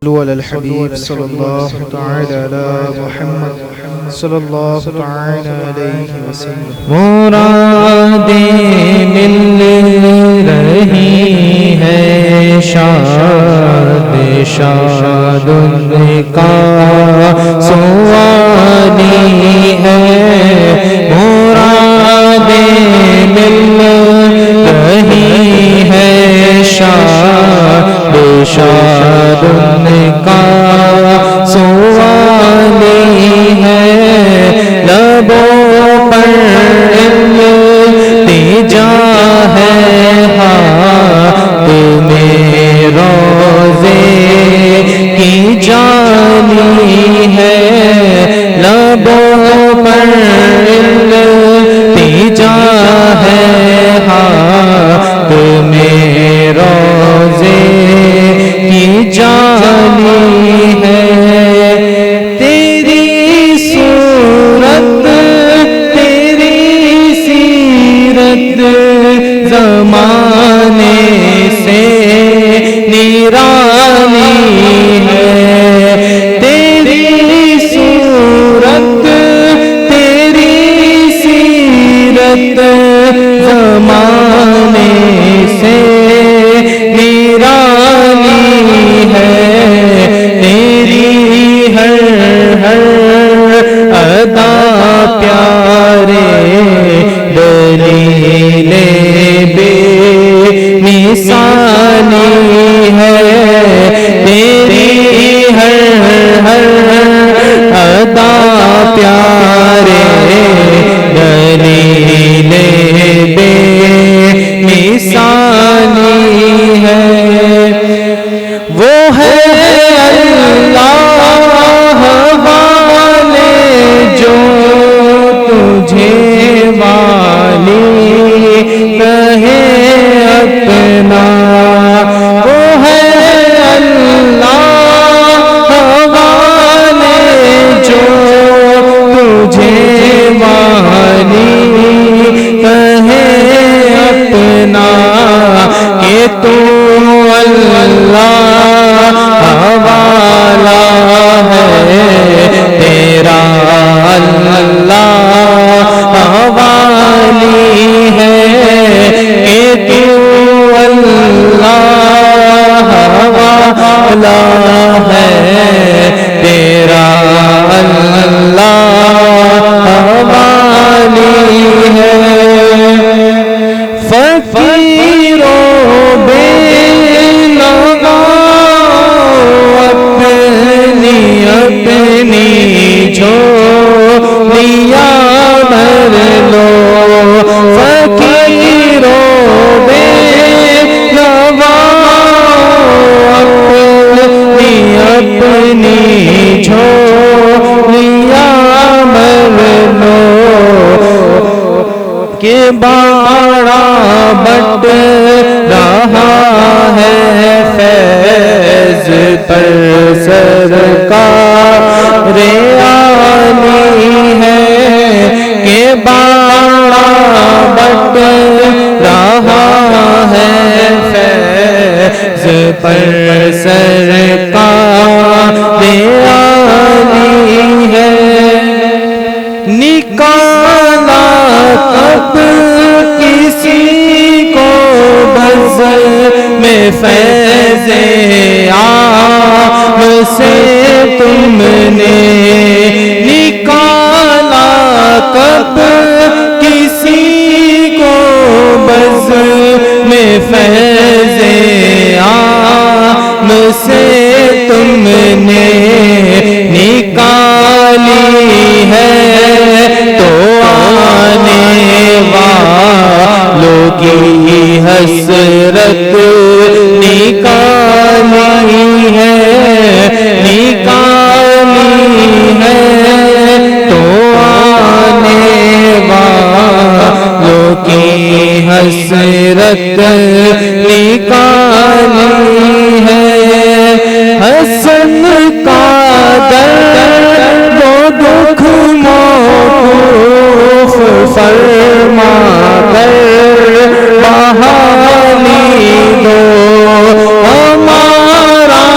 على الحبيب صلى الله تعالى على محمد صلى الله تعالى عليه وسلم. مرادیں مل رہی ہے شاد شاد ان کا سوالی ہے. مرادیں مل رہی ہے شاد شاد ان کا سوالی ہے. لبوں پر التجا ہے ہاتھ میں روزے کی جالی ہے. لبوں پر التجا ہے ہاتھ میں روزے کی جالی ہے. تیری صورت تیری سیرت زمانے سے نرالی ہے. تیری صورت تیری سیرت زمانے سے نرالی ہے. تیری ہر ہر ادا پیارے دلیل بے مثالی ہے. تیری ہر ہر ادا پیارے دلیل بے مثالی ہے. وہ ہے اللہ والے جو تجھے والی کہے اپنا. وہ ہے اللہ والے جو تجھے والی کہے اپنا. کہ تو اللہ والا ہے تیرا اللہ والی ہے. کہ تو اللہ والا ہے تیرا اللہ والی ہے. فقیروں بے لگا اپنی اپنی جھولیاں بھر لو. فقیروں بے لگا اپنی اپنی جھولیاں بھر لو. کہ باڑا بٹ رہا ہے فیض پر سرکار عالی ہے. کہ باڑا بٹ رہا ہے فیض پر سرکار عالی ہے. نکالا کب کسی کو بزر میں فیض عام سے تم نے. نکالا کب کسی کو بزر میں فیض عام سے تم نے. نکالی ہے تو آنے والوں کی حسرت نکالی ہے. نکالی ہے تو آنے والوں کی حسرت نکالی ہے. حسن کا درد و دکھ موقوف فرما کر بحالی دو. ہمارا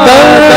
درد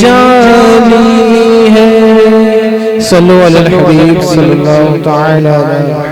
جانی ہے. صلو علی الحبیب صلی اللہ تعالی علیہ وسلم.